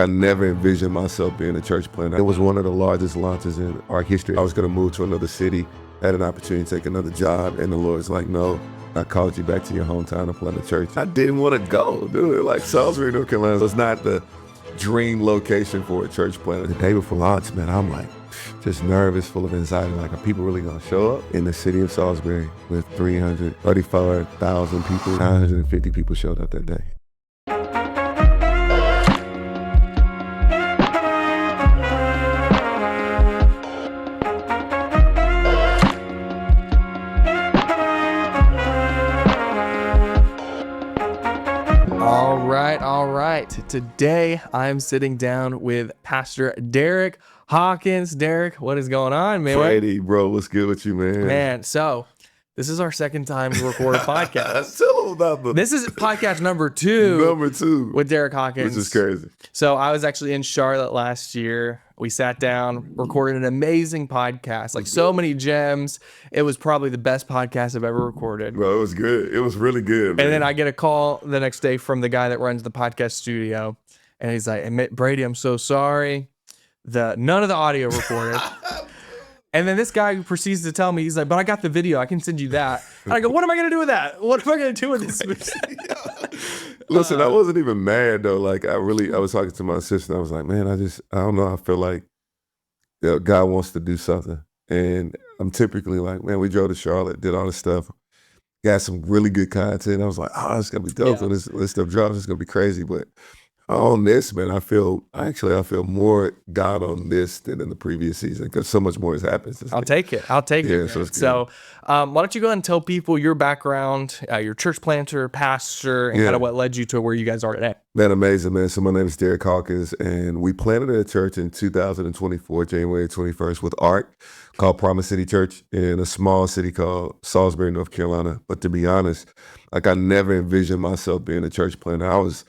I never envisioned myself being a church planter. It was one of the largest launches in our history. I was going to move to another city, had an opportunity to take another job, and the Lord's like, no, I called you back to your hometown to plant a church. I didn't want to go, dude. Like Salisbury, North Carolina was not the dream location for a church planter. The day before launch, man, I'm like just nervous, full of anxiety. Like, are people really going to show up? In the city of Salisbury with 334,000 people, 950 people showed up that day. All right. Today I'm sitting down with Pastor Derrick Hawkins. Derrick, what is going on, man? Brady, bro, what's good with you, man? Man, so this is our second time to record a podcast. Tell them about the... This is podcast number two with Derrick Hawkins. Which is crazy. So I was actually in Charlotte last year. We sat down, recorded an amazing podcast, like so many gems. It was probably the best podcast I've ever recorded. Bro, it was good. It was really good, man. And then I get a call the next day from the guy that runs the podcast studio. And he's like, Brady, I'm so sorry. None of the audio recorded. And then this guy proceeds to tell me, he's like, but I got the video. I can send you that. And I go, what am I going to do with that? What am I going to do with this? Listen, I wasn't even mad, though. Like, I was talking to my assistant. I was like, man, I don't know. I feel like God wants to do something. And I'm typically like, man, we drove to Charlotte, did all this stuff, got some really good content. I was like, oh, it's going to be dope when this stuff drops. It's going to be crazy. But on this, man, I feel more God on this than in the previous season because so much more has happened. I'll take it. Yeah, so why don't you go ahead and tell people your background, your church planter, pastor, and kind of what led you to where you guys are today. Man, amazing, man. So my name is Derrick Hawkins, and we planted a church in 2024, January 21st, with Art, called Promise City Church in a small city called Salisbury, North Carolina. But to be honest, like I never envisioned myself being a church planter. I was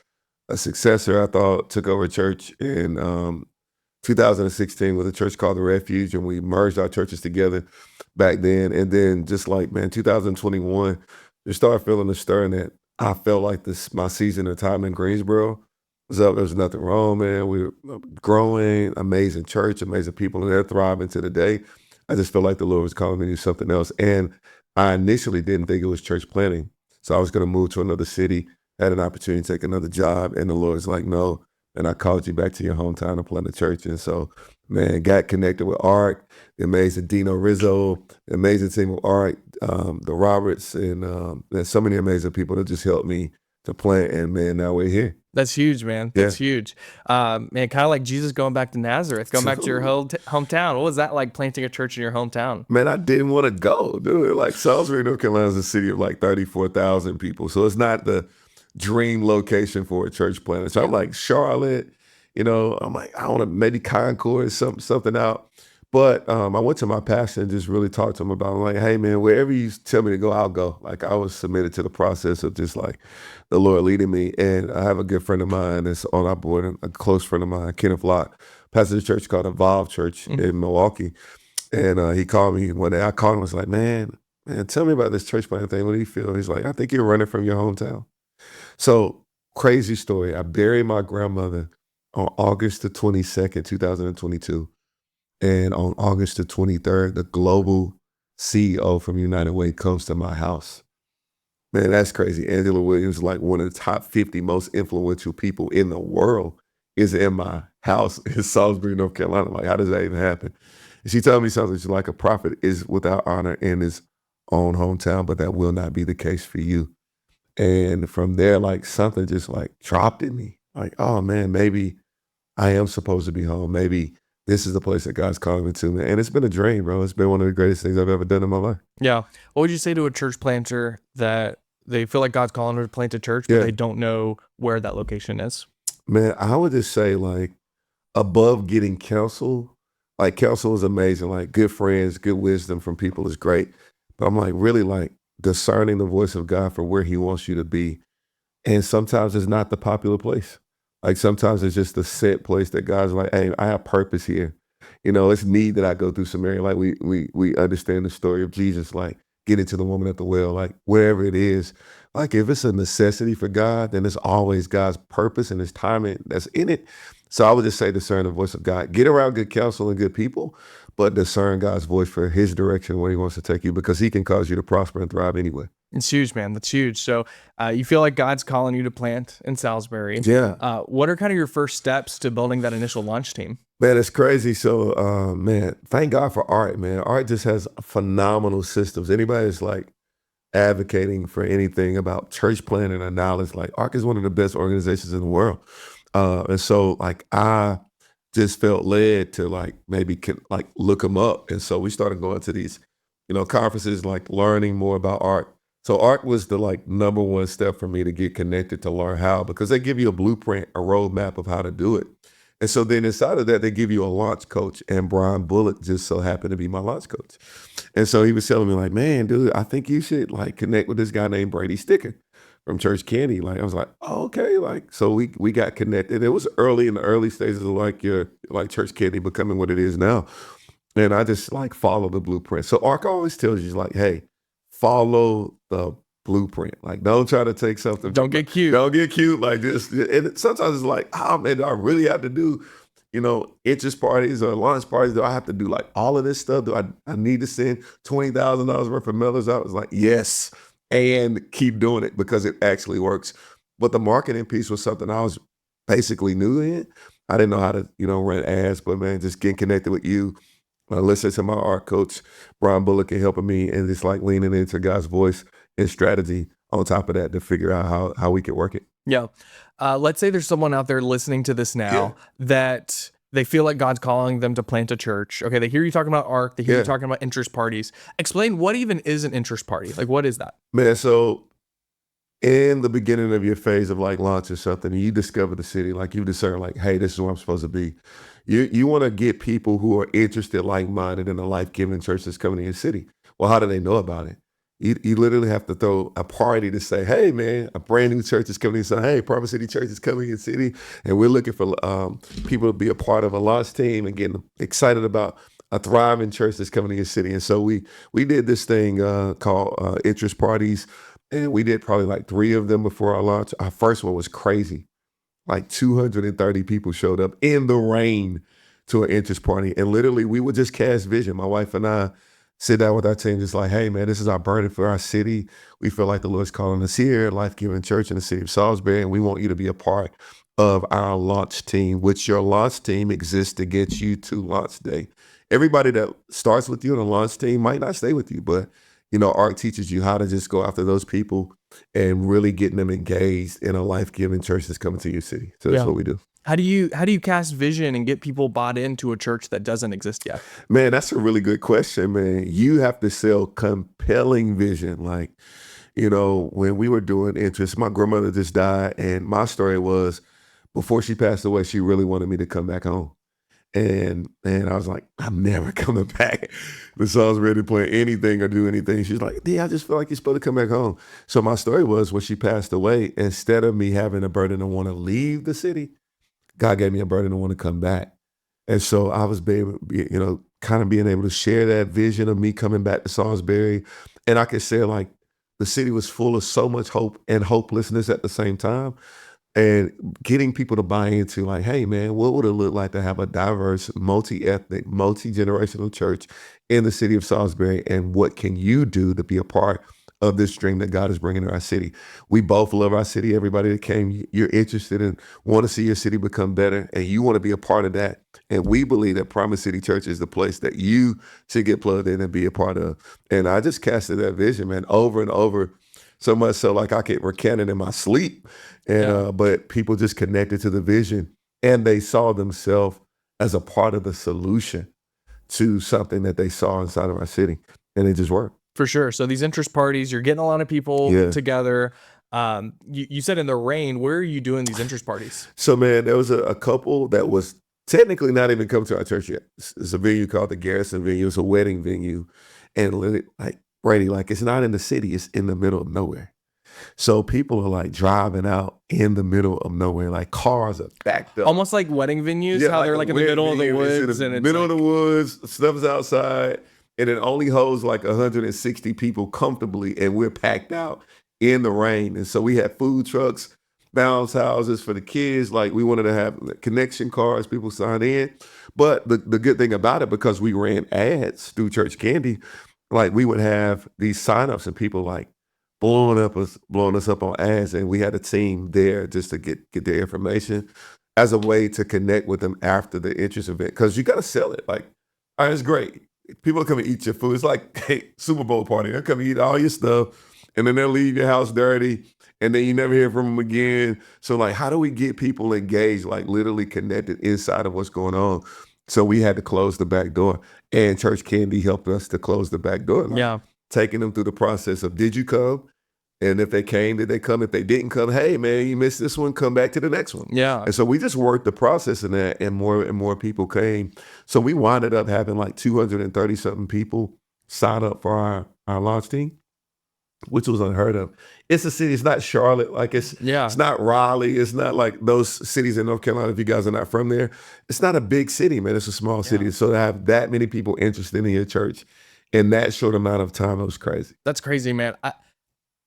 a successor, I thought, took over a church in 2016 with a church called The Refuge, and we merged our churches together back then. And then just like, man, 2021, just started feeling the stirring that I felt like my season of time in Greensboro was up. There was nothing wrong, man. We were growing, amazing church, amazing people, and they're thriving to the day. I just felt like the Lord was calling me to do something else. And I initially didn't think it was church planting. So I was going to move to another city, had an opportunity to take another job, and the Lord's like, no, and I called you back to your hometown to plant a church. And so, man, got connected with Art, the amazing Dino Rizzo, the amazing team of Art, the Roberts, and there's so many amazing people that just helped me to plant, and man, now we're here. That's huge, man. That's huge. Man, kind of like Jesus going back to Nazareth, going back to your hometown. What was that like, planting a church in your hometown? Man, I didn't want to go, dude. Like Salisbury, North Carolina is a city of like 34,000 people. So it's not the dream location for a church planter. So I'm like, Charlotte, I'm like, I want to maybe Concord, something out. But I went to my pastor and just really talked to him about it. I'm like, hey, man, wherever you tell me to go, I'll go. Like, I was submitted to the process of just like the Lord leading me. And I have a good friend of mine that's on our board, a close friend of mine, Kenneth Locke, pastor of a church called Evolve Church in Milwaukee. And he called me one day. I called him and was like, man, tell me about this church planting thing. What do you feel? He's like, I think you're running from your hometown. So, crazy story. I buried my grandmother on August the 22nd, 2022. And on August the 23rd, the global CEO from United Way comes to my house. Man, that's crazy. Angela Williams, like one of the top 50 most influential people in the world, is in my house in Salisbury, North Carolina. Like, how does that even happen? And she told me something. She's like, a prophet is without honor in his own hometown, but that will not be the case for you. And from there, like something just like dropped in me. Like, oh man, maybe I am supposed to be home. Maybe this is the place that God's calling me to. And it's been a dream, bro. It's been one of the greatest things I've ever done in my life. Yeah. What would you say to a church planter that they feel like God's calling them to plant a church, but they don't know where that location is? Man, I would just say, like, above getting counsel, like counsel is amazing. Like good friends, good wisdom from people is great. But I'm like really like discerning the voice of God for where he wants you to be. And sometimes it's not the popular place. Like sometimes it's just the set place that God's like, hey, I have purpose here. It's need that I go through Samaria. Like we understand the story of Jesus, like getting to the woman at the well, like wherever it is. Like if it's a necessity for God, then it's always God's purpose and his timing that's in it. So I would just say discern the voice of God. Get around good counsel and good people, but discern God's voice for his direction where he wants to take you, because he can cause you to prosper and thrive anyway. It's huge, man. That's huge. So you feel like God's calling you to plant in Salisbury. Yeah. What are kind of your first steps to building that initial launch team? Man, it's crazy. So, man, thank God for Art, man. Art just has phenomenal systems. Anybody that's like advocating for anything about church planning and knowledge, like Art is one of the best organizations in the world. And so like I just felt led to like maybe like look them up. And so we started going to these, conferences, like learning more about Art. So Art was the like number one step for me to get connected to learn how, because they give you a blueprint, a roadmap of how to do it. And so then inside of that, they give you a launch coach, and Brian Bullock just so happened to be my launch coach. And so he was telling me like, man, dude, I think you should like connect with this guy named Brady from ChurchCandy. Like, I was like, oh, okay. Like, so we got connected. It was early in the early stages of like your like ChurchCandy becoming what it is now. And I just like follow the blueprint. So Ark always tells you like, hey, follow the blueprint. Like, don't try to take something. Don't get cute. Don't get cute. Like this. And sometimes it's like, oh man, do I really have to do, interest parties or launch parties? Do I have to do like all of this stuff? Do I need to send $20,000 worth of mailers out? It's like, yes, and keep doing it because it actually works. But the marketing piece was something I was basically new in. I didn't know how to, run ads, but man, just getting connected with you, listening to my art coach, Brian Bullock, and helping me, and just like leaning into God's voice and strategy on top of that to figure out how we could work it. Yeah. Let's say there's someone out there listening to this now that they feel like God's calling them to plant a church. Okay, they hear you talking about ARC, they hear you talking about interest parties. Explain what even is an interest party? Like, what is that? Man, so in the beginning of your phase of like launching something, you discover the city, like you discern like, hey, this is where I'm supposed to be. You want to get people who are interested, like-minded in a life-giving church that's coming to your city. Well, how do they know about it? You literally have to throw a party to say, hey, man, a brand new church is coming in. So, hey, Promise City Church is coming in the city, and we're looking for people to be a part of a launch team and getting excited about a thriving church that's coming to your city. And so we did this thing called interest parties, and we did probably like 3 of them before our launch. Our first one was crazy. Like 230 people showed up in the rain to an interest party. And literally, we would just cast vision. My wife and I sit down with our team, just like, hey, man, this is our burden for our city. We feel like the Lord's calling us here, life-giving church in the city of Salisbury, and we want you to be a part of our launch team, which your launch team exists to get you to launch day. Everybody that starts with you on a launch team might not stay with you, but, ARC teaches you how to just go after those people and really getting them engaged in a life-giving church that's coming to your city. So that's what we do. How do you cast vision and get people bought into a church that doesn't exist yet? Man, that's a really good question, man. You have to sell compelling vision. Like, when we were doing interest, my grandmother just died, and my story was before she passed away, she really wanted me to come back home. And I was like, I'm never coming back. The song's ready to play anything or do anything. She's like, I just feel like you're supposed to come back home. So my story was when she passed away, instead of me having a burden to want to leave the city, God gave me a burden to want to come back. And so I was being able to share that vision of me coming back to Salisbury. And I could say like the city was full of so much hope and hopelessness at the same time. And getting people to buy into like, hey, man, what would it look like to have a diverse, multi-ethnic, multi-generational church in the city of Salisbury? And what can you do to be a part of this dream that God is bringing to our city? We both love our city. Everybody that came, you're interested in, want to see your city become better, and you want to be a part of that. And we believe that Promise City Church is the place that you should get plugged in and be a part of. And I just casted that vision, man, over and over. So much so like I could recant it in my sleep. And but people just connected to the vision, and they saw themselves as a part of the solution to something that they saw inside of our city. And it just worked. For sure. So these interest parties, you're getting a lot of people together. You said in the rain, where are you doing these interest parties? So man, there was a couple that was technically not even come to our church yet. It's a venue called the Garrison Venue. It's a wedding venue. And like Brady, like it's not in the city, it's in the middle of nowhere. So people are like driving out in the middle of nowhere, like cars are backed up. Almost like wedding venues, how they're like in the middle of the woods. In the middle of the woods, stuff's outside, and it only holds like 160 people comfortably, and we're packed out in the rain. And so we had food trucks bounce houses for the kids. Like we wanted to have connection cards, people sign in. But the good thing about it, because we ran ads through Church Candy, like we would have these signups and people like blowing us up on ads, and we had a team there just to get their information as a way to connect with them after the interest event. Because you got to sell it. Like, all right, it's great. People come and eat your food. It's like, hey, Super Bowl party. They'll come and eat all your stuff, and then they'll leave your house dirty, and then you never hear from them again. So, like, how do we get people engaged, like literally connected inside of what's going on? So we had to close the back door, and Church Candy helped us to close the back door. Like, taking them through the process of, did you come? And if they came, did they come? If they didn't come, hey, man, you missed this one, come back to the next one. Yeah. And so we just worked the process in that, and more people came. So we winded up having like 230-something people sign up for our launch team, which was unheard of. It's a city. It's not Charlotte. Like it's not Raleigh. It's not like those cities in North Carolina, if you guys are not from there. It's not a big city, man. It's a small city. So to have that many people interested in your church in that short amount of time, it was crazy. That's crazy, man.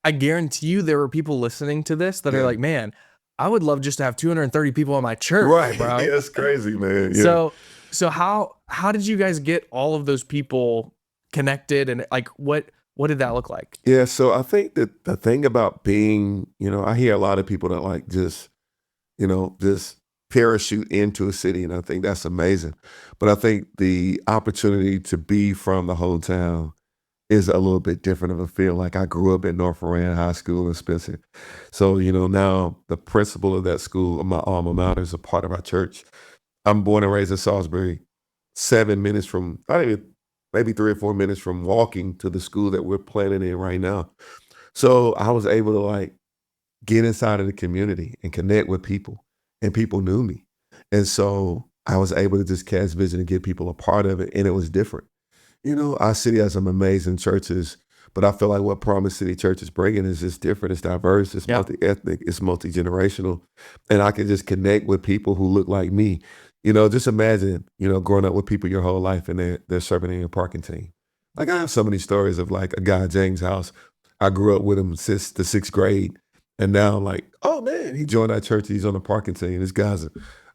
I guarantee you there were people listening to this that are like, man, I would love just to have 230 people in my church. Right, bro. Yeah, it's crazy, man. Yeah. So how did you guys get all of those people connected, and like what did that look like? Yeah, so I think that the thing about being, I hear a lot of people that like just parachute into a city, and I think that's amazing. But I think the opportunity to be from the whole town is a little bit different of a feel. Like I grew up at North Moran High School in Spencer. So, now the principal of that school, my alma mater, is a part of our church. I'm born and raised in Salisbury, 7 minutes from, not even, maybe 3 or 4 minutes from walking to the school that we're planning in right now. So I was able to like get inside of the community and connect with people, and people knew me. And so I was able to just cast vision and get people a part of it, and it was different. Our city has some amazing churches, but I feel like what Promise City Church is bringing is just different. It's diverse. It's multi-ethnic. It's multi-generational. And I can just connect with people who look like me. Just imagine, growing up with people your whole life, and they're serving in your parking team. Like I have so many stories of like a guy, James House. I grew up with him since the 6th grade. And now I'm like, oh man, he joined our church. He's on the parking team. This guy's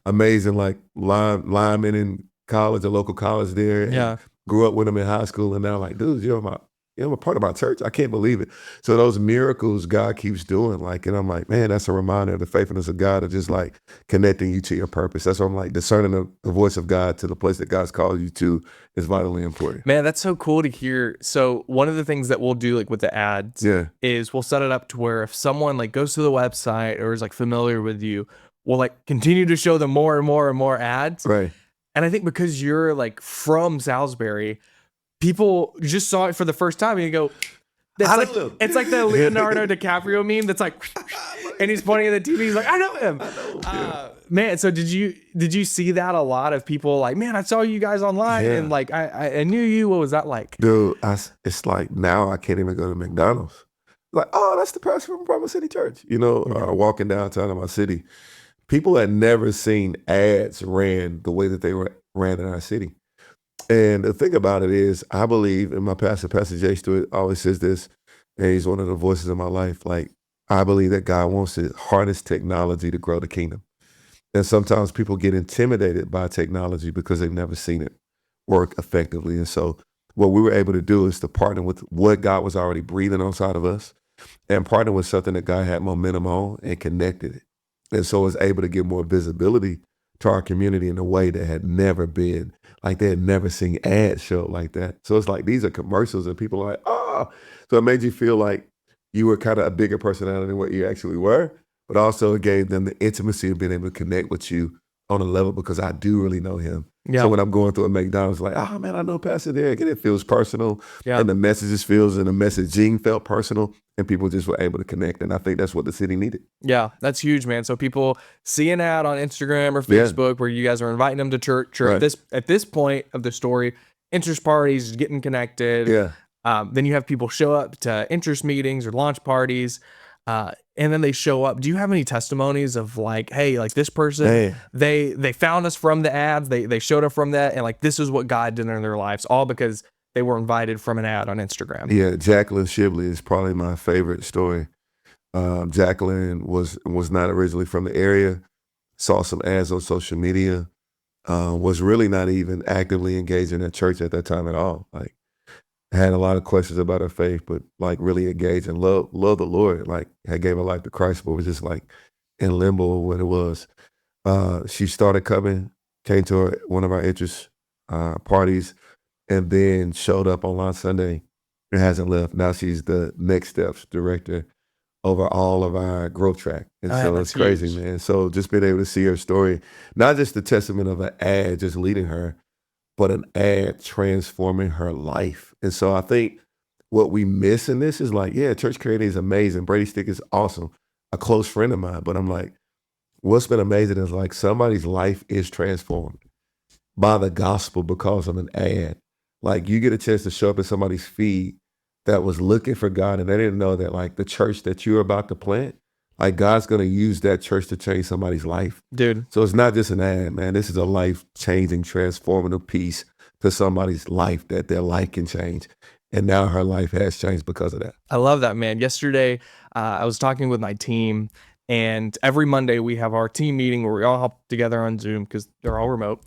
amazing, like lineman in college, a local college there. Yeah. Grew up with him in high school, and now like, dude, you're a part of my church. I can't believe it. So those miracles God keeps doing, like, and I'm like, man, that's a reminder of the faithfulness of God, of just like connecting you to your purpose. That's why I'm like, discerning the voice of God to the place that God's called you to is vitally important. Man, that's so cool to hear. So one of the things that we'll do like with the ads is we'll set it up to where if someone like goes to the website or is like familiar with you, we'll like continue to show them more and more and more ads. Right. And I think because you're like from Salisbury, people just saw it for the first time and you go, it's like the Leonardo DiCaprio meme that's like, and he's pointing at the TV. He's like, I know him. Man, so did you see that a lot of people like, man, I saw you guys online and like I knew you. What was that like? Dude, it's like now I can't even go to McDonald's. Like, oh, that's the pastor from Promise City Church. Walking downtown in my city. People had never seen ads ran the way that they ran in our city. And the thing about it is, I believe, and my pastor, Pastor Jay Stewart, always says this, and he's one of the voices of my life, like, I believe that God wants to harness technology to grow the kingdom. And sometimes people get intimidated by technology because they've never seen it work effectively. And so what we were able to do is to partner with what God was already breathing inside of us, and partner with something that God had momentum on, and connected it. And so was able to give more visibility to our community in a way that had never been, like they had never seen ads show like that. So it's like, these are commercials and people are like, oh. So it made you feel like you were kind of a bigger personality than what you actually were, but also it gave them the intimacy of being able to connect with you on a level, because I do really know him. Yeah. So when I'm going through a McDonald's, like, oh man, I know Pastor Derrick, and it feels personal. Yeah. And the messages feels, and the messaging felt personal, and people just were able to connect. And I think that's what the city needed. Yeah, that's huge, man. So people see an ad on Instagram or Facebook where you guys are inviting them to church, or at this point of the story, interest parties, getting connected. Yeah. Then you have people show up to interest meetings or launch parties. And then they show up. Do you have any testimonies of like, hey, like this person, they found us from the ads, they showed up from that, and like this is what God did in their lives, all because they were invited from an ad on Instagram? Yeah, Jacqueline Shibley is probably my favorite story. Jacqueline was not originally from the area, saw some ads on social media, was really not even actively engaged in that church at that time at all. Like, had a lot of questions about her faith, but like really engaged and love the Lord. Like, had gave her life to Christ, but was just like in limbo of what it was. She started coming, came to one of our interest parties, and then showed up on last Sunday and hasn't left. Now she's the next steps director over all of our growth track. And so that's it's crazy, huge. man. So just being able to see her story, not just the testament of an ad just leading her, but an ad transforming her life. And so I think what we miss in this is like, yeah, ChurchCandy is amazing. Brady Stick is awesome. A close friend of mine. But I'm like, what's been amazing is like somebody's life is transformed by the gospel because of an ad. Like, you get a chance to show up in somebody's feed that was looking for God, and they didn't know that like the church that you're about to plant, like God's gonna use that church to change somebody's life. Dude. So it's not just an ad, man. This is a life-changing, transformative piece to somebody's life that their life can change. And now her life has changed because of that. I love that, man. Yesterday, I was talking with my team, and every Monday we have our team meeting where we all hop together on Zoom because they're all remote,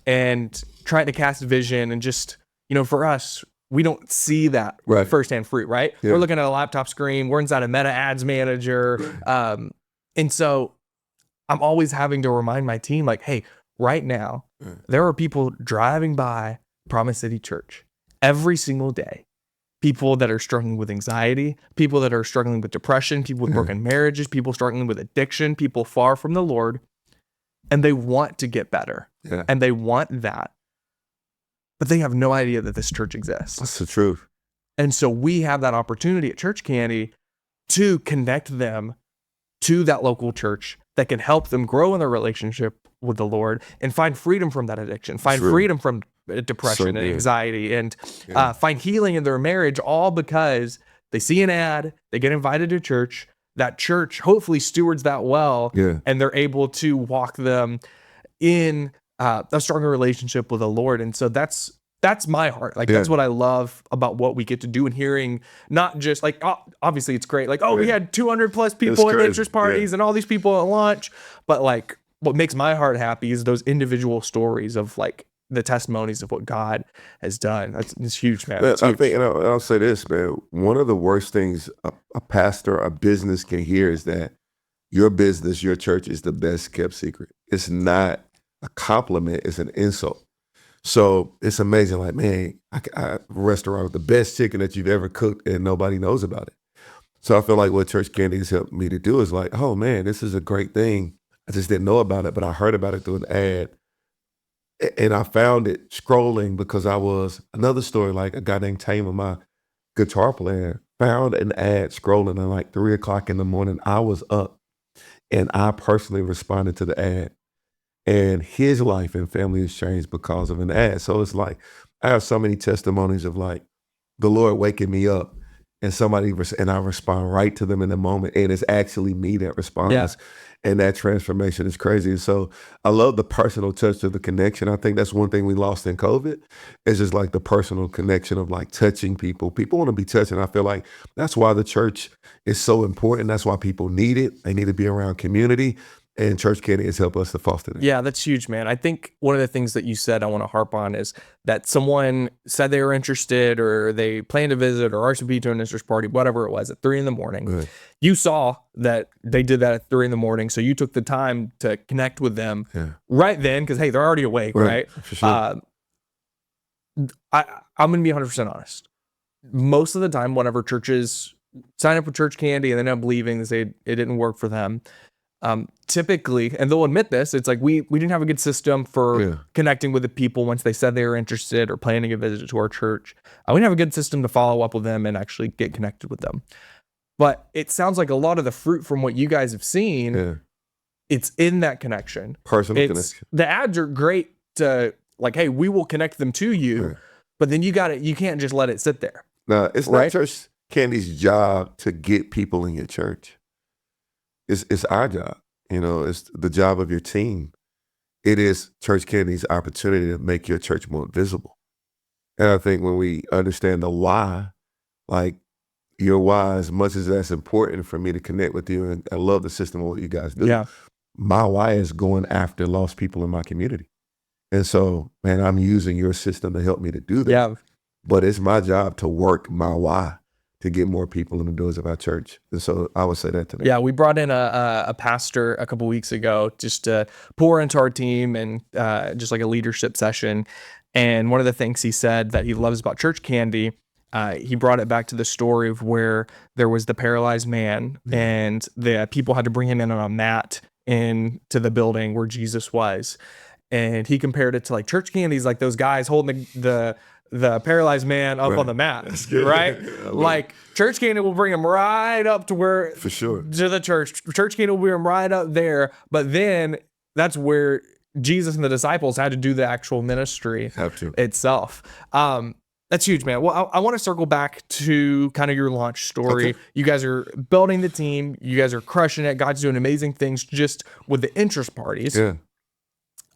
and trying to cast vision. And just, for us, we don't see that Right. firsthand fruit, right? Yeah. We're looking at a laptop screen. We're inside a Meta Ads Manager. And so I'm always having to remind my team, like, hey, right now, there are people driving by Promise City Church every single day. People that are struggling with anxiety, people that are struggling with depression, people with broken marriages, people struggling with addiction, people far from the Lord, and they want to get better. Yeah. And they want that. But they have no idea that this church exists. That's the truth. And so we have that opportunity at ChurchCandy to connect them to that local church that can help them grow in their relationship with the Lord and find freedom from that addiction, find freedom from depression and anxiety, and find healing in their marriage, all because they see an ad, they get invited to church, that church hopefully stewards that well, and they're able to walk them in a stronger relationship with the Lord. And so that's my heart. Like, that's what I love about what we get to do, and hearing not just like, obviously it's great. Like, we had 200 plus people at interest parties and all these people at lunch. But like, what makes my heart happy is those individual stories of like the testimonies of what God has done. It's huge, man. It's I huge. think, and I'll say this, man. One of the worst things a pastor, a business can hear is that your business, your church is the best kept secret. It's not a compliment, it's an insult. So it's amazing. Like, man, I restaurant with the best chicken that you've ever cooked and nobody knows about it. So I feel like what ChurchCandy has helped me to do is like, oh man, this is a great thing. I just didn't know about it, but I heard about it through an ad. And I found it scrolling because I was, another story, like a guy named Tamer, my guitar player, found an ad scrolling at like 3:00 in the morning. I was up and I personally responded to the ad. And his life and family has changed because of an ad. So it's like, I have so many testimonies of like the Lord waking me up and and I respond right to them in the moment. And it's actually me that responds. Yeah. And that transformation is crazy. And so I love the personal touch of the connection. I think that's one thing we lost in COVID. It's just like the personal connection of like touching people. People want to be touched. And I feel like that's why the church is so important. That's why people need it. They need to be around community. And ChurchCandy has helped us to foster that. Yeah, that's huge, man. I think one of the things that you said I want to harp on is that someone said they were interested, or they planned to visit or RSVP to an interest party, whatever it was, at 3 a.m. You saw that they did that at 3 a.m. So you took the time to connect with them right then, because, hey, they're already awake, right? For sure. I'm going to be 100% honest. Most of the time, whenever churches sign up with ChurchCandy and then end up leaving, they say it didn't work for them. Typically, and they'll admit this, it's like we didn't have a good system for connecting with the people once they said they were interested or planning a visit to our church. We didn't have a good system to follow up with them and actually get connected with them. But it sounds like a lot of the fruit from what you guys have seen, it's in that connection. Personal connection. The ads are great to like, hey, we will connect them to you, but then you can't just let it sit there. Now, it's not ChurchCandy's job to get people in your church. It's our job. It's the job of your team. It is ChurchCandy's opportunity to make your church more visible. And I think when we understand the why, like, your why, as much as that's important for me to connect with you, and I love the system of what you guys do. Yeah. My why is going after lost people in my community. And so, man, I'm using your system to help me to do that. Yeah. But it's my job to work my why to get more people in the doors of our church. And so I would say that today. Yeah, we brought in a pastor a couple weeks ago just to pour into our team and just like a leadership session. And one of the things he said that he loves about Church Candy, he brought it back to the story of where there was the paralyzed man and the people had to bring him in on a mat into the building where Jesus was. And he compared it to like Church Candy's like those guys holding the paralyzed man up on the mat, right? Like Church Candy will bring him right up to where, for sure, to the church. Church Candy will bring him right up there, but then that's where Jesus and the disciples had to do the actual ministry itself. That's huge, man. Well, I want to circle back to kind of your launch story. Okay. You guys are building the team. You guys are crushing it. God's doing amazing things just with the interest parties. Yeah.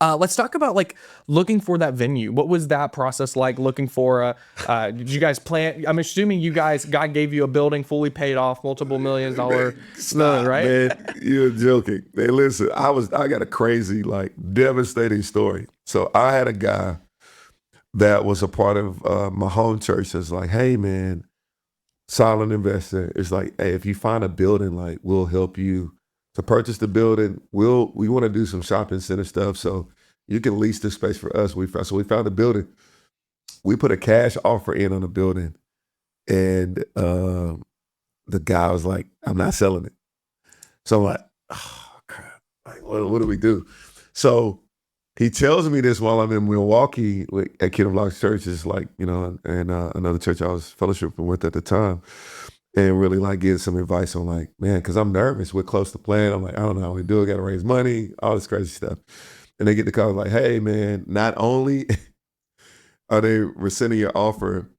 Let's talk about like looking for that venue. What was that process like? Looking for did you guys plan? I'm assuming God gave you a building fully paid off, multiple $millions, right? Man, you're joking. Hey, listen, I got a crazy, like devastating story. So I had a guy that was a part of my home church that's like, hey man, solid investor. It's like, hey, if you find a building, like we'll help you to purchase the building. We want to do some shopping center stuff, so you can lease the space for us. So we found a building. We put a cash offer in on the building, and the guy was like, I'm not selling it. So I'm like, oh crap, like, what do we do? So he tells me this while I'm in Milwaukee at Kingdom Block Church, is like, you know, and another church I was fellowshipping with at the time. And really like getting some advice on like, man, because I'm nervous. We're close to plan. I'm like, I don't know how we do it. Got to raise money, all this crazy stuff. And they get the call like, hey, man, not only are they rescinding your offer,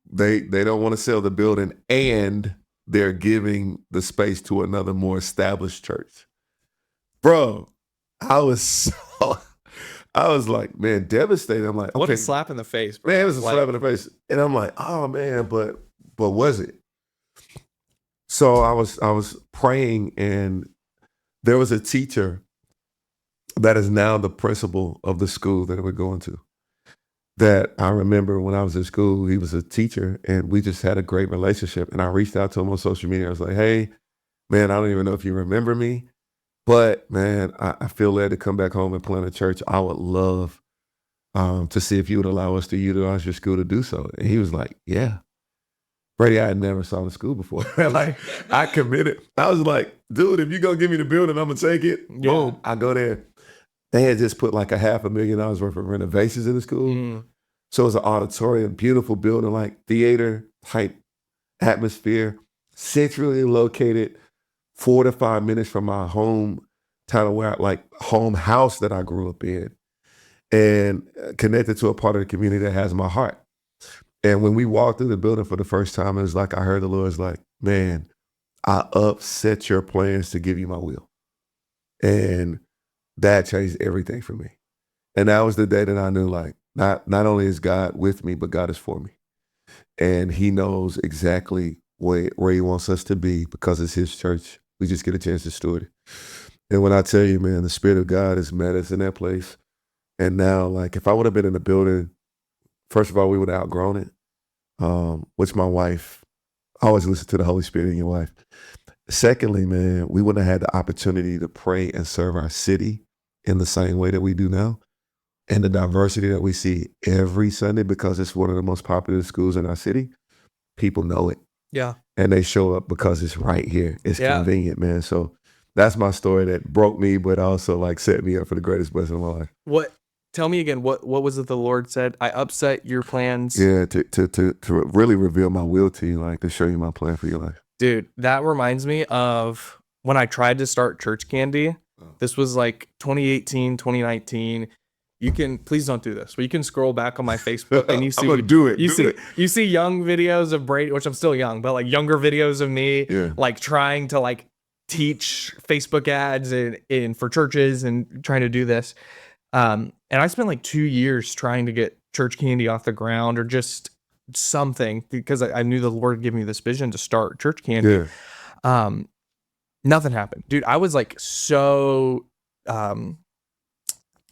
they don't want to sell the building, and they're giving the space to another more established church. Bro, I was like, man, devastated. I'm like, okay. What a slap in the face, bro. Man, it was a slap in the face. And I'm like, oh man, but was it? So I was praying, and there was a teacher that is now the principal of the school that we're going to, that I remember when I was in school. He was a teacher, and we just had a great relationship. And I reached out to him on social media. I was like, hey, man, I don't even know if you remember me, but man, I feel led to come back home and plant a church. I would love to see if you would allow us to utilize your school to do so. And he was like, yeah. Brady, I had never saw the school before. Like, I committed. I was like, dude, if you're going to give me the building, I'm going to take it. Yeah. Boom, I go there. They had just put like $500,000 worth of renovations in the school. Mm. So it was an auditorium, beautiful building, like theater type atmosphere, centrally located, 4 to 5 minutes from my home town, where home house that I grew up in, and connected to a part of the community that has my heart. And when we walked through the building for the first time, it was like I heard the Lord's like, man, I upset your plans to give you my will. And that changed everything for me. And that was the day that I knew, like, not only is God with me, but God is for me. And he knows exactly where he wants us to be, because it's his church. We just get a chance to steward it. And when I tell you, man, the Spirit of God has met us in that place. And now, like, if I would have been in the building, first of all, we would have outgrown it. Which my wife, I always listen to the Holy Spirit in your wife. Secondly, man, we wouldn't have had the opportunity to pray and serve our city in the same way that we do now. And the diversity that we see every Sunday, because it's one of the most popular schools in our city, people know it. Yeah. And they show up because it's right here. It's convenient, man. So that's my story that broke me, but also like set me up for the greatest blessing of my life. Tell me again, what was it the Lord said? I upset your plans. Yeah, to really reveal my will to you, like to show you my plan for your life. Dude, that reminds me of when I tried to start Church Candy. This was like 2018, 2019. You can, please don't do this, but you can scroll back on my Facebook and you see, I'm gonna do it. You see young videos of Brady, which I'm still young, but like younger videos of me, like trying to like teach Facebook ads and for churches and trying to do this. And I spent like 2 years trying to get Church Candy off the ground, or just something, because I knew the Lord gave me this vision to start Church Candy. Yeah. Nothing happened, dude. I was like so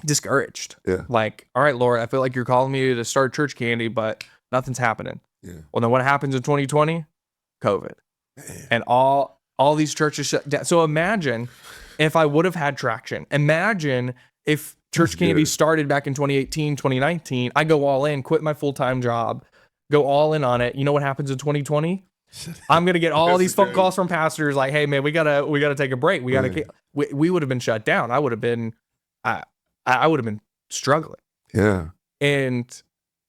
discouraged. Yeah. Like, all right, Lord, I feel like you're calling me to start Church Candy, but nothing's happening. Yeah. Well, then what happens in 2020? COVID. Man. And all these churches shut down. So imagine if I would have had traction. Imagine if Church Candy started back in 2018, 2019. I go all in, quit my full-time job, go all in on it. You know what happens in 2020? I'm gonna get all these phone calls from pastors like, "Hey man, we gotta take a break. We would have been shut down. I would have been, I would have been struggling." Yeah. And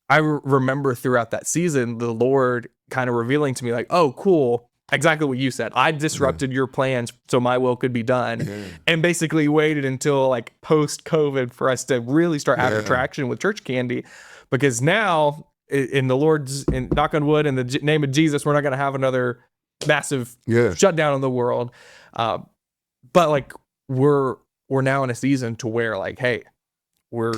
I remember throughout that season, the Lord kind of revealing to me like, "Oh, cool." Exactly what you said. I disrupted your plans so my will could be done, and basically waited until like post-COVID for us to really start having traction with Church Candy, because now in the Lord's, in knock on wood, in the name of Jesus, we're not going to have another massive shutdown in the world. But like we're now in a season to where like, hey, we're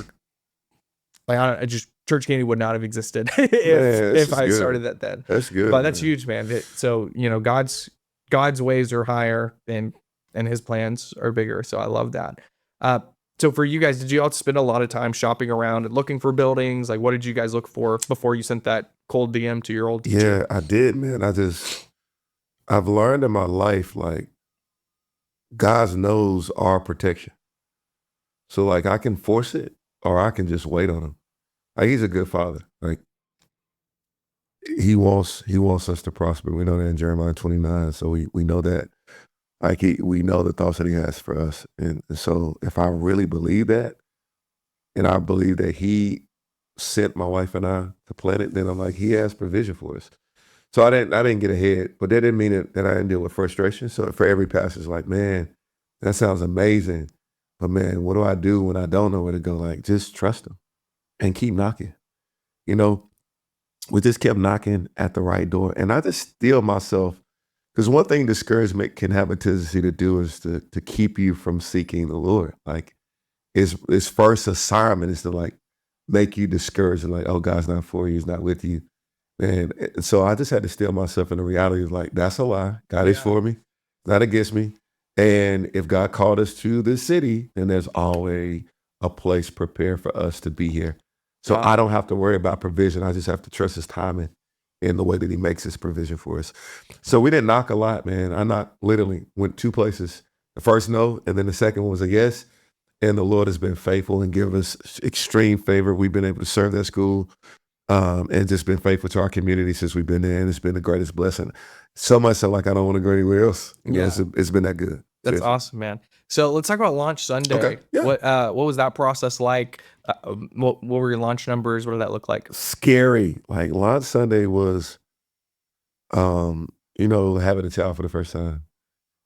like, I just Church Candy would not have existed if I started that then. That's good. But that's huge, man. So, you know, God's ways are higher and his plans are bigger. So I love that. So for you guys, did you all spend a lot of time shopping around and looking for buildings? Like, what did you guys look for before you sent that cold DM to your old teacher? Yeah, I did, man. I've learned in my life, like, God knows our protection. So like I can force it or I can just wait on him. Like, he's a good father. Like, he wants us to prosper. We know that in Jeremiah 29. So we know that. Like, we know the thoughts that he has for us. And so if I really believe that, and I believe that he sent my wife and I to plant it, then I'm like, he has provision for us. So I didn't get ahead, but that didn't mean that I didn't deal with frustration. So for every pastor, it's like, man, that sounds amazing. But man, what do I do when I don't know where to go? Like, just trust him and keep knocking. You know, we just kept knocking at the right door. And I just steel myself, because one thing discouragement can have a tendency to do is to keep you from seeking the Lord. Like, his first assignment is to like make you discouraged and like, oh, God's not for you, he's not with you. And so I just had to steel myself in the reality of like, that's a lie. God is for me, not against me. And if God called us to this city, then there's always a place prepared for us to be here. So I don't have to worry about provision. I just have to trust his timing in the way that he makes his provision for us. So we didn't knock a lot, man. I literally went 2 places. The first no, and then the second one was a yes. And the Lord has been faithful and given us extreme favor. We've been able to serve that school and just been faithful to our community since we've been there. And it's been the greatest blessing. So much so like I don't want to go anywhere else. You know, it's been that good. That's awesome, man. So let's talk about Launch Sunday. Okay. Yeah. What was that process like? What were your launch numbers? What did that look like? Scary. Like, Launch Sunday was, you know, having a child for the first time.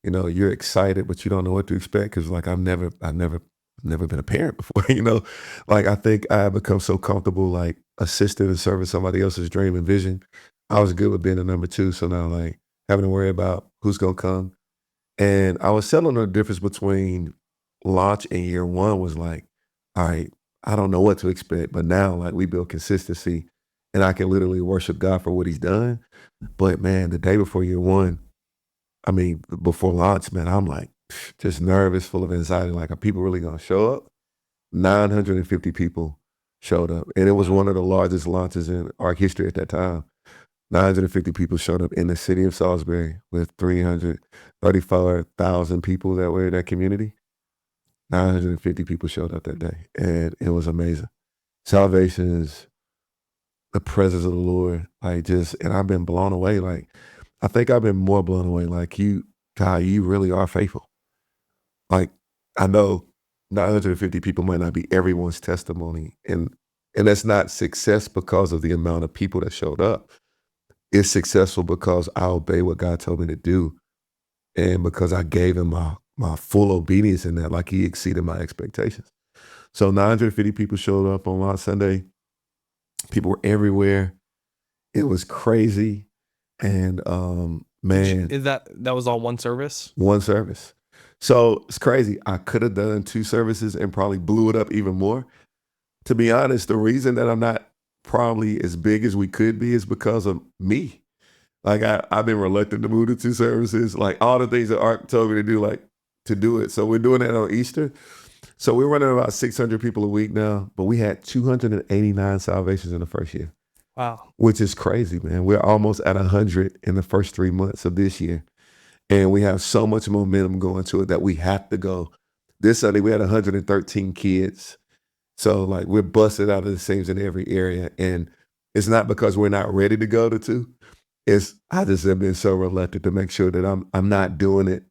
You know, you're excited, but you don't know what to expect because, like, I've never been a parent before. You know, like, I think I become so comfortable, like, assisting and serving somebody else's dream and vision. I was good with being a number 2, so now, like, having to worry about who's gonna come. And I was telling her the difference between launch and year 1 was like, all right, I don't know what to expect, but now, like, we build consistency and I can literally worship God for what he's done. But man, the day before year 1, I mean, before launch, man, I'm like just nervous, full of anxiety. Like, are people really gonna show up? 950 people showed up. And it was one of the largest launches in our history at that time. 950 people showed up in the city of Salisbury with 334,000 people that were in that community. 950 people showed up that day, and it was amazing. Salvation is the presence of the Lord, like, just, and I've been blown away. Like, I think I've been more blown away. Like, God, you really are faithful. Like, I know 950 people might not be everyone's testimony, and that's not success because of the amount of people that showed up. It's successful because I obey what God told me to do, and because I gave him my full obedience in that. Like, he exceeded my expectations. So 950 people showed up on Launch Sunday. People were everywhere. It was crazy. And man, Is that was all one service? One service. So it's crazy. I could have done 2 services and probably blew it up even more. To be honest, the reason that I'm not probably as big as we could be is because of me. Like I've been reluctant to move to 2 services. Like all the things that Art told me to do, like to do it. So we're doing that on Easter. So we're running about 600 people a week now, but we had 289 salvations in the first year. Wow. Which is crazy, man. We're almost at 100 in the first 3 months of this year. And we have so much momentum going to it that we have to go. This Sunday, we had 113 kids. So like we're busted out of the seams in every area. And it's not because we're not ready to go to 2. I just have been so reluctant to make sure that I'm not doing it.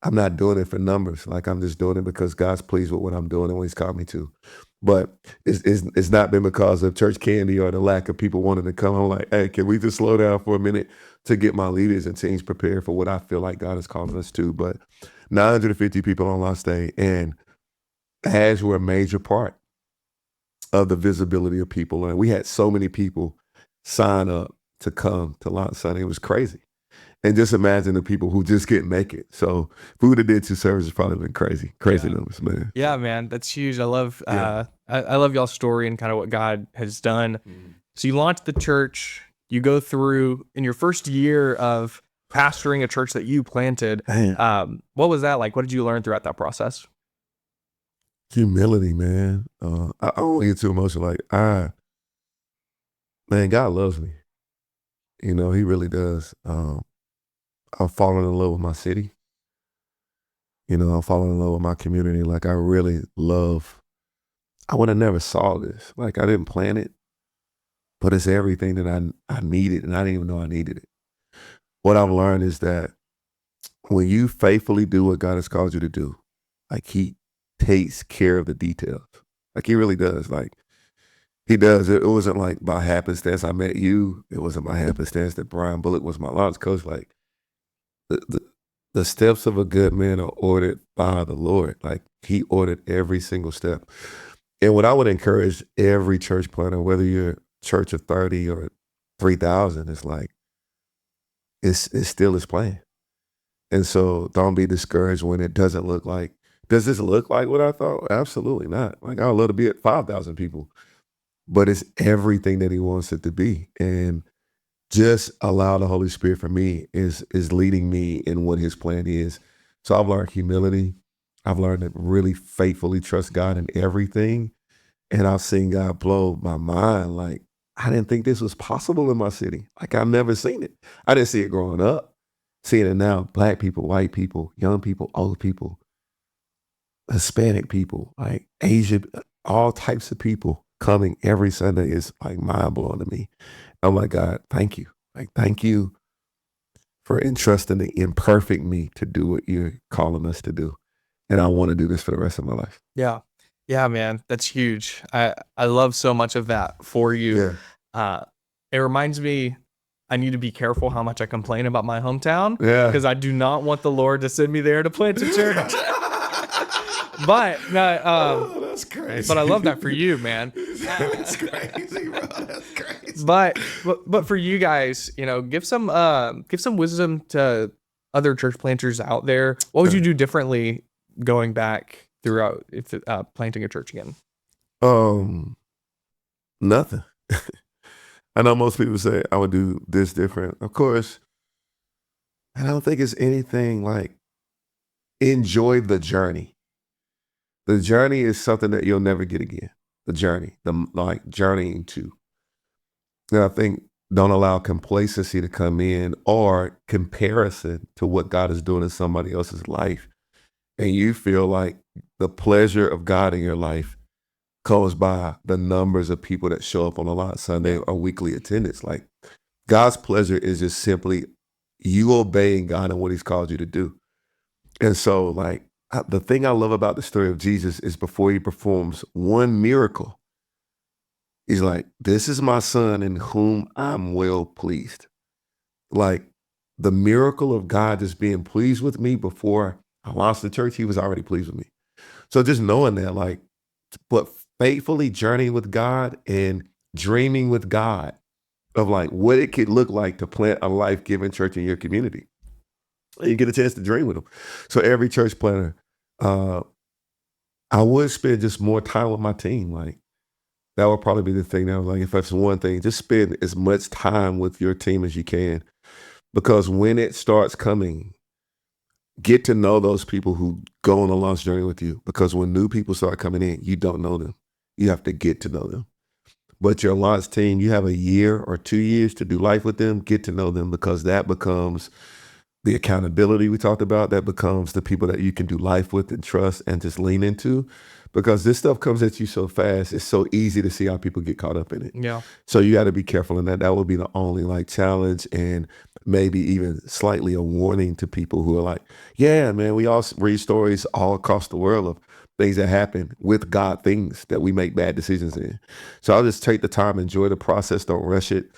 I'm not doing it for numbers. Like I'm just doing it because God's pleased with what I'm doing and what He's called me to. But it's not been because of Church Candy or the lack of people wanting to come. I'm like, hey, can we just slow down for a minute to get my leaders and teams prepared for what I feel like God is calling us to? But 950 people on last day, and ads were a major part of the visibility of people. And we had so many people sign up to come to Launch Sunday. It was crazy. And just imagine the people who just couldn't make it. So if we would have did 2 services, probably been crazy numbers, man. Yeah, man, that's huge. I love I love y'all's story and kind of what God has done. So you launched the church. You go through in your first year of pastoring a church that you planted. What was that like? What did you learn throughout that process? Humility, man. I don't get too emotional. Like man, God loves me. You know, He really does. I'm falling in love with my city. You know, I'm falling in love with my community. Like I would have never saw this. Like I didn't plan it, but it's everything that I needed, and I didn't even know I needed it. What I've learned is that when you faithfully do what God has called you to do, like He takes care of the details. Like He really does. Like He does. It wasn't like by happenstance I met you. It wasn't by happenstance that Brian Bullock was my launch coach. Like the steps of a good man are ordered by the Lord. Like He ordered every single step. And what I would encourage every church planter, whether you're a church of 30 or 3,000, it's like, it's still His plan. And so don't be discouraged when it doesn't look like, does this look like what I thought? Absolutely not. Like I would love to be at 5,000 people, but it's everything that He wants it to be. And just allow the Holy Spirit for me is leading me in what His plan is. So I've learned humility. I've learned to really faithfully trust God in everything. And I've seen God blow my mind. Like, I didn't think this was possible in my city. Like, I've never seen it. I didn't see it growing up. Seeing it now, Black people, white people, young people, old people, Hispanic people, like Asian, all types of people coming every Sunday is like mind blowing to me. Oh my God, thank you. Like, thank you for entrusting the imperfect me to do what you're calling us to do. And I want to do this for the rest of my life. Yeah. Yeah, man. That's huge. I love so much of that for you. Yeah. It reminds me, I need to be careful how much I complain about my hometown. Yeah. Because I do not want the Lord to send me there to plant a church. But that's crazy. But I love that for you, man. That's crazy, bro. That's crazy. But for you guys, you know, give some wisdom to other church planters out there. What would you do differently going back throughout planting a church again? Nothing. I know most people say I would do this different. Of course, I don't think it's anything like enjoy the journey. The journey is something that you'll never get again. The journey, like journeying to. And I think don't allow complacency to come in or comparison to what God is doing in somebody else's life. And you feel like the pleasure of God in your life comes by the numbers of people that show up on a lot Sunday or weekly attendance. Like God's pleasure is just simply you obeying God and what He's called you to do. And so like, the thing I love about the story of Jesus is before He performs one miracle, He's like, this is my son in whom I'm well pleased. Like the miracle of God just being pleased with me before I launched the church, He was already pleased with me. So just knowing that, like, but faithfully journeying with God and dreaming with God of like what it could look like to plant a life-giving church in your community. You get a chance to dream with them. So every church planter, I would spend just more time with my team. Like That would probably be the thing. That was like, if that's one thing, just spend as much time with your team as you can, because when it starts coming, get to know those people who go on a launch journey with you. Because when new people start coming in, you don't know them. You have to get to know them. But your launch team, you have a year or 2 years to do life with them. Get to know them, because that becomes the accountability we talked about. That becomes the people that you can do life with and trust and just lean into, because this stuff comes at you so fast. It's so easy to see how people get caught up in it. Yeah. So you got to be careful in that. That would be the only like challenge, and maybe even slightly a warning to people who are like, yeah, man, we all read stories all across the world of things that happen with God, things that we make bad decisions in. So I'll just take the time, enjoy the process, don't rush it.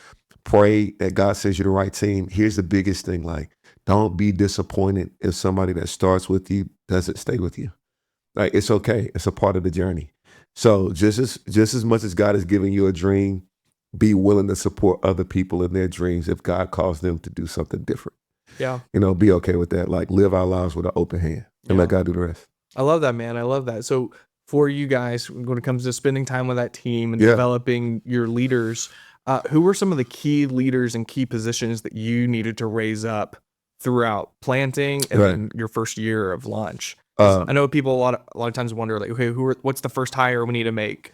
Pray that God sends you the right team. Here's the biggest thing, like, don't be disappointed if somebody that starts with you doesn't stay with you. Like, it's okay. It's a part of the journey. So just as much as God is giving you a dream, be willing to support other people in their dreams if God calls them to do something different. Yeah. Be okay with that. Like, live our lives with an open hand and let God do the rest. I love that, man. I love that. So for you guys, when it comes to spending time with that team and developing your leaders, who were some of the key leaders and key positions that you needed to raise up throughout planting and then your first year of launch? I know people a lot of times wonder, like, okay, what's the first hire we need to make?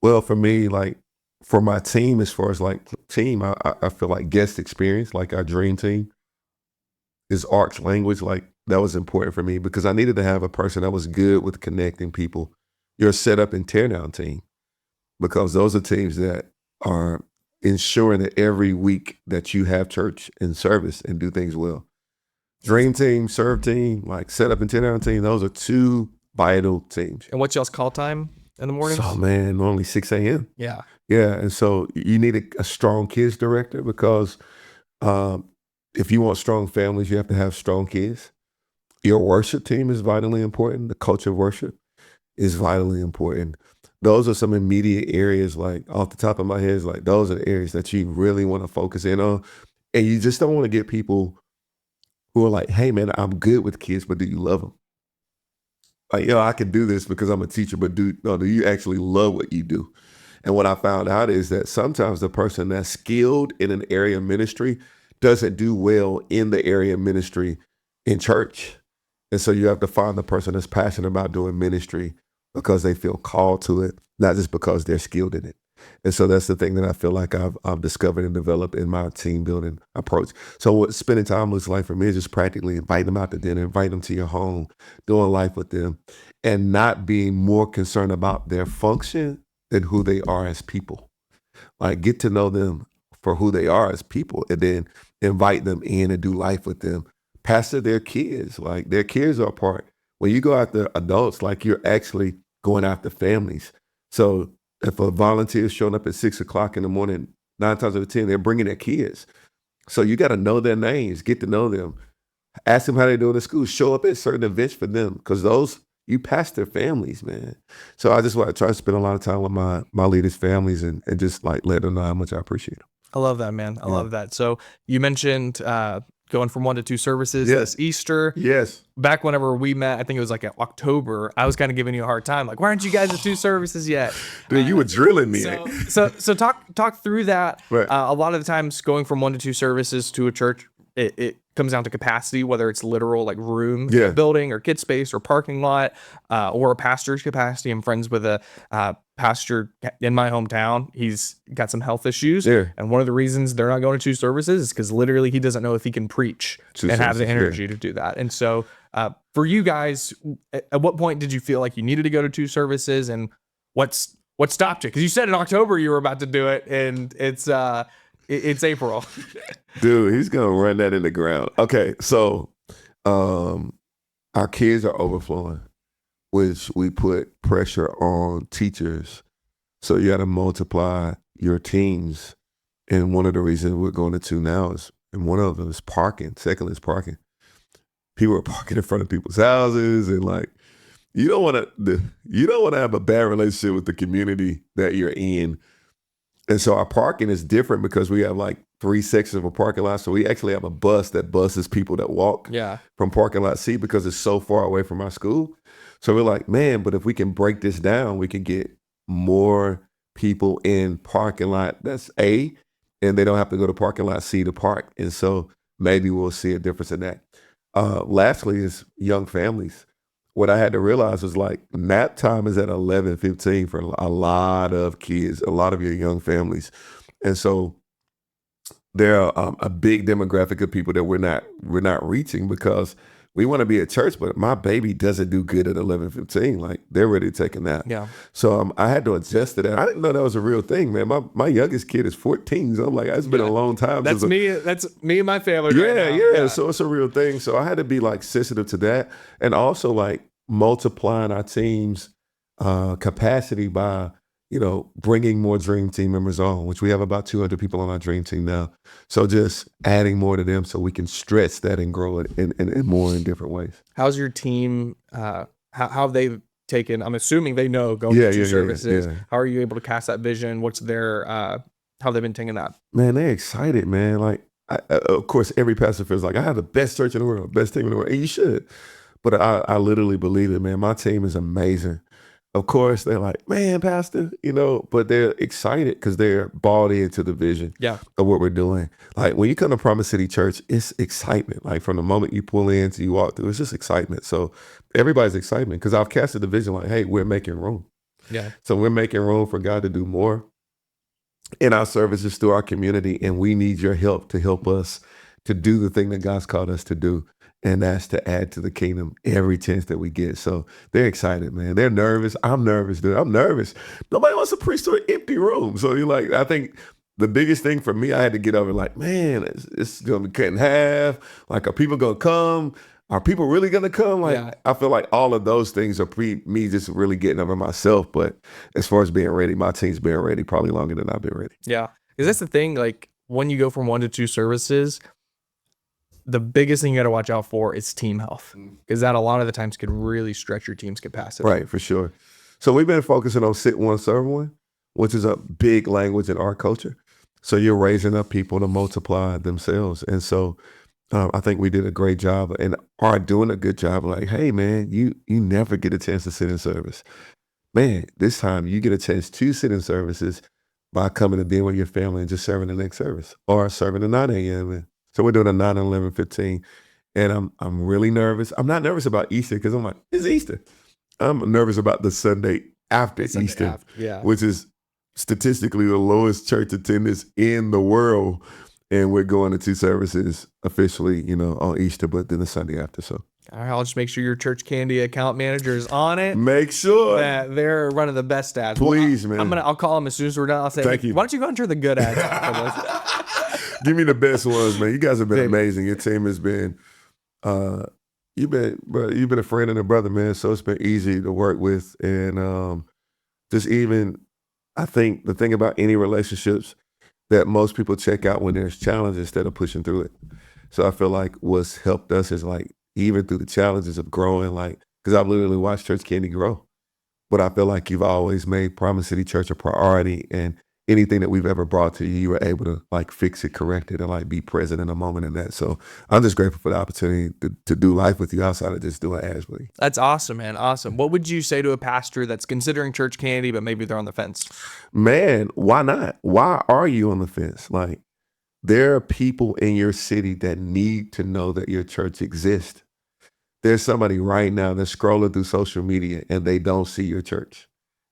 Well, for me, like, for my team, as far as like team, I feel like guest experience, like our dream team, is arch language. Like, that was important for me, because I needed to have a person that was good with connecting people. Your setup and tear down team, because those are teams that are ensuring that every week that you have church and service and do things well. Dream team, serve team, like setup and tear down team, those are two vital teams. And what's y'all's call time in the morning? So, man, normally 6 a.m. Yeah. Yeah. And so you need a strong kids director, because if you want strong families, you have to have strong kids. Your worship team is vitally important. The culture of worship is vitally important. Those are some immediate areas, like off the top of my head, is like, those are the areas that you really want to focus in on. And you just don't want to get people who are like, hey, man, I'm good with kids, but do you love them? Like, I can do this because I'm a teacher, but do you actually love what you do? And what I found out is that sometimes the person that's skilled in an area of ministry doesn't do well in the area of ministry in church. And so you have to find the person that's passionate about doing ministry because they feel called to it, not just because they're skilled in it. And so that's the thing that I feel like I've discovered and developed in my team building approach. So what spending time looks like for me is just practically invite them out to dinner, invite them to your home, doing life with them, and not being more concerned about their function than who they are as people. Like, get to know them for who they are as people, and then invite them in and do life with them. Pastor their kids, like, their kids are a part. When you go after adults, like, you're actually going after families. So if a volunteer is showing up at 6 o'clock in the morning, 9 times out of 10, they're bringing their kids. So you got to know their names, get to know them, ask them how they're doing in school, show up at certain events for them, because you pastor families, man. So I just want to try to spend a lot of time with my leaders' families and just like let them know how much I appreciate them. I love that, man. I love that. So you mentioned going from 1 to 2 services this Easter. Yes. Back whenever we met, I think it was like in October, I was kind of giving you a hard time. Like, why aren't you guys at 2 services yet? Dude, you were drilling me. So talk through that. Right. A lot of the times going from 1 to 2 services to a church, it comes down to capacity, whether it's literal like room, building, or kid space, or parking lot, or a pastor's capacity. I'm friends with a pastor in my hometown. He's got some health issues. Yeah. And one of the reasons they're not going to 2 services is because literally he doesn't know if he can preach have the energy to do that. And so for you guys, at what point did you feel like you needed to go to 2 services, and what stopped you? Because you said in October you were about to do it, and it's April. Dude, he's going to run that in the ground. Okay, so our kids are overflowing, which we put pressure on teachers. So you got to multiply your teams. And one of the reasons we're going to 2 now is, and one of them is parking. Secondly is parking. People are parking in front of people's houses, and like, you don't want to have a bad relationship with the community that you're in. And so our parking is different because we have like 3 sections of a parking lot. So we actually have a bus that buses people that walk from parking lot C, because it's so far away from our school. So we're like, man, but if we can break this down, we can get more people in parking lot that's A, and they don't have to go to parking lot C to park. And so maybe we'll see a difference in that. Lastly is young families. What I had to realize was like nap time is at 11:15 for a lot of kids, a lot of your young families. And so there are a big demographic of people that we're not reaching because we want to be at church, but my baby doesn't do good at 11:15. Like they're ready to take a nap. Yeah. So I had to adjust to that. I didn't know that was a real thing, man. My youngest kid is 14. So I'm like, it's been a long time. That's me. That's me and my family. Yeah, right now. yeah. So it's a real thing. So I had to be like sensitive to that, and also like multiplying our team's capacity by bringing more dream team members on, which we have about 200 people on our dream team now. So just adding more to them so we can stretch that and grow it in more in different ways. How's your team? How have they taken? I'm assuming they know going to two services. Yeah. How are you able to cast that vision? What's their how have they been taking that? Man, they're excited, man. Like, of course, every pastor feels like I have the best church in the world, best team in the world, and you should. But I literally believe it, man. My team is amazing. Of course, they're like, man, Pastor, but they're excited because they're bought into the vision of what we're doing. Like when you come to Promise City Church, it's excitement. Like from the moment you pull in to you walk through, it's just excitement. So everybody's excitement because I've casted the vision like, hey, we're making room. Yeah. So we're making room for God to do more in our services through our community. And we need your help to help us to do the thing that God's called us to do. And that's to add to the kingdom every chance that we get. So they're excited, man. They're nervous. I'm nervous, dude. I'm nervous. Nobody wants to preach to an empty room. So you're like, I think the biggest thing for me, I had to get over like, man, it's going to be cut in half. Like, are people going to come? Are people really going to come? Like, I feel like all of those things are me just really getting over myself. But as far as being ready, my team's been ready probably longer than I've been ready. Yeah. Is this the thing? Like when you go from 1 to 2 services, the biggest thing you got to watch out for is team health, because that a lot of the times can really stretch your team's capacity. Right, for sure. So we've been focusing on sit one, serve one, which is a big language in our culture. So you're raising up people to multiply themselves. And so I think we did a great job and are doing a good job. Like, hey, man, you never get a chance to sit in service. Man, this time you get a chance to sit in services by coming and being with your family and just serving the next service or serving the 9 a.m. So we're doing a 9 and 11:15, and I'm really nervous. I'm not nervous about Easter because I'm like, it's Easter. I'm nervous about the Sunday after Easter, which is statistically the lowest church attendance in the world. And we're going to 2 services officially, on Easter, but then the Sunday after. So all right, I'll just make sure your ChurchCandy account manager is on it. Make sure that they're running the best ads. Please, man. I'll call them as soon as we're done. I'll say, thank you. Why don't you go enter the good ads? Give me the best ones, man. You guys have been amazing. Your team has been, you've been a friend and a brother, man. So it's been easy to work with, and just even, I think the thing about any relationships that most people check out when there's challenges instead of pushing through it. So I feel like what's helped us is like even through the challenges of growing, like because I've literally watched ChurchCandy grow, but I feel like you've always made Promise City Church a priority, and anything that we've ever brought to you, you were able to like fix it, correct it, and like be present in a moment in that. So I'm just grateful for the opportunity to do life with you outside of just doing ads with you. That's awesome, man. Awesome. What would you say to a pastor that's considering ChurchCandy, but maybe they're on the fence? Man, why not? Why are you on the fence? Like, there are people in your city that need to know that your church exists. There's somebody right now that's scrolling through social media and they don't see your church,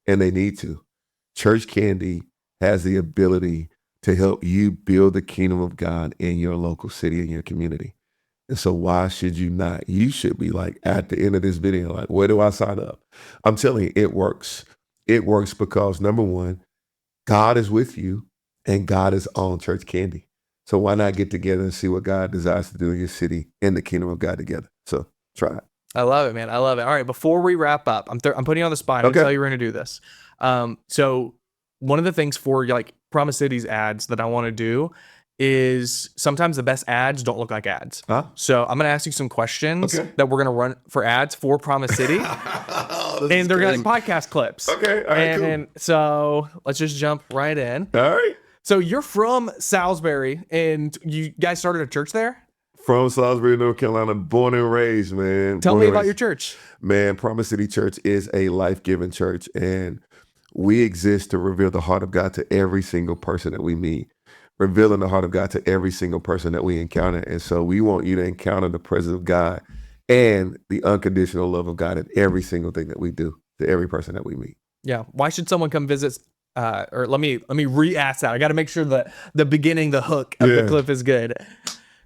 and they need to. ChurchCandy has the ability to help you build the kingdom of God in your local city and your community. And so why should you not? You should be like at the end of this video, like, where do I sign up? I'm telling you, it works. It works because number one, God is with you and God is on ChurchCandy. So why not get together and see what God desires to do in your city and the kingdom of God together? So try it. I love it, man. I love it. All right, before we wrap up, I'm putting you on the spot. I'm going to tell you we're going to do this. So one of the things for like Promise City's ads that I want to do is sometimes the best ads don't look like ads. Huh? So I'm going to ask you some questions that we're going to run for ads for Promise City. And they're going to be podcast clips. Okay. All right, cool. And so let's just jump right in. All right. So you're from Salisbury and you guys started a church there? From Salisbury, North Carolina, born and raised, man. Tell me about your church. Man, Promise City Church is a life-giving church, and We exist to reveal the heart of God to every single person that we meet, revealing the heart of God to every single person that we encounter. And so we want you to encounter the presence of God and the unconditional love of God in every single thing that we do to every person that we meet. Yeah. Why should someone come visit? Or let me re-ask that. I got to make sure that the beginning, the hook of the clip is good.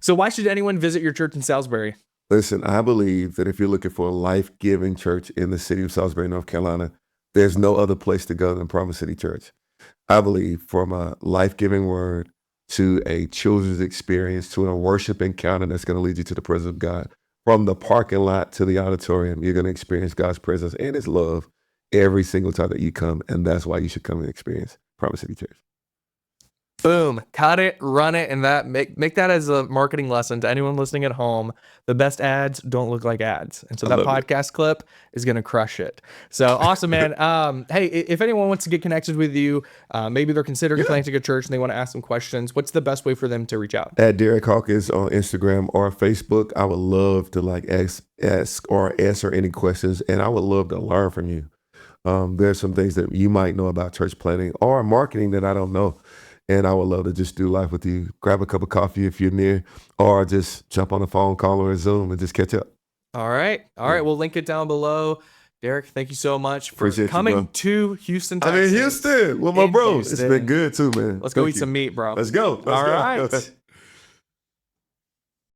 So why should anyone visit your church in Salisbury? Listen, I believe that if you're looking for a life-giving church in the city of Salisbury, North Carolina, there's no other place to go than Promise City Church. I believe from a life-giving word to a children's experience to a worship encounter that's going to lead you to the presence of God. From the parking lot to the auditorium, you're going to experience God's presence and his love every single time that you come. And that's why you should come and experience Promise City Church. Boom, cut it, run it, and that make that as a marketing lesson to anyone listening at home. The best ads don't look like ads. And so that podcast clip is going to crush it. So awesome, man. Hey, if anyone wants to get connected with you, maybe they're considering planting a church and they want to ask some questions, what's the best way for them to reach out? At Derrick Hawkins on Instagram or Facebook. I would love to ask or answer any questions, and I would love to learn from you. There's some things that you might know about church planting or marketing that I don't know. And I would love to just do life with you. Grab a cup of coffee if you're near, or just jump on a phone call or a Zoom and just catch up. All right. We'll link it down below. Derrick, thank you so much for coming to Houston, Texas. I'm in Houston with my bro. It's been good too, man. Let's go eat some meat, bro. Let's go. All right.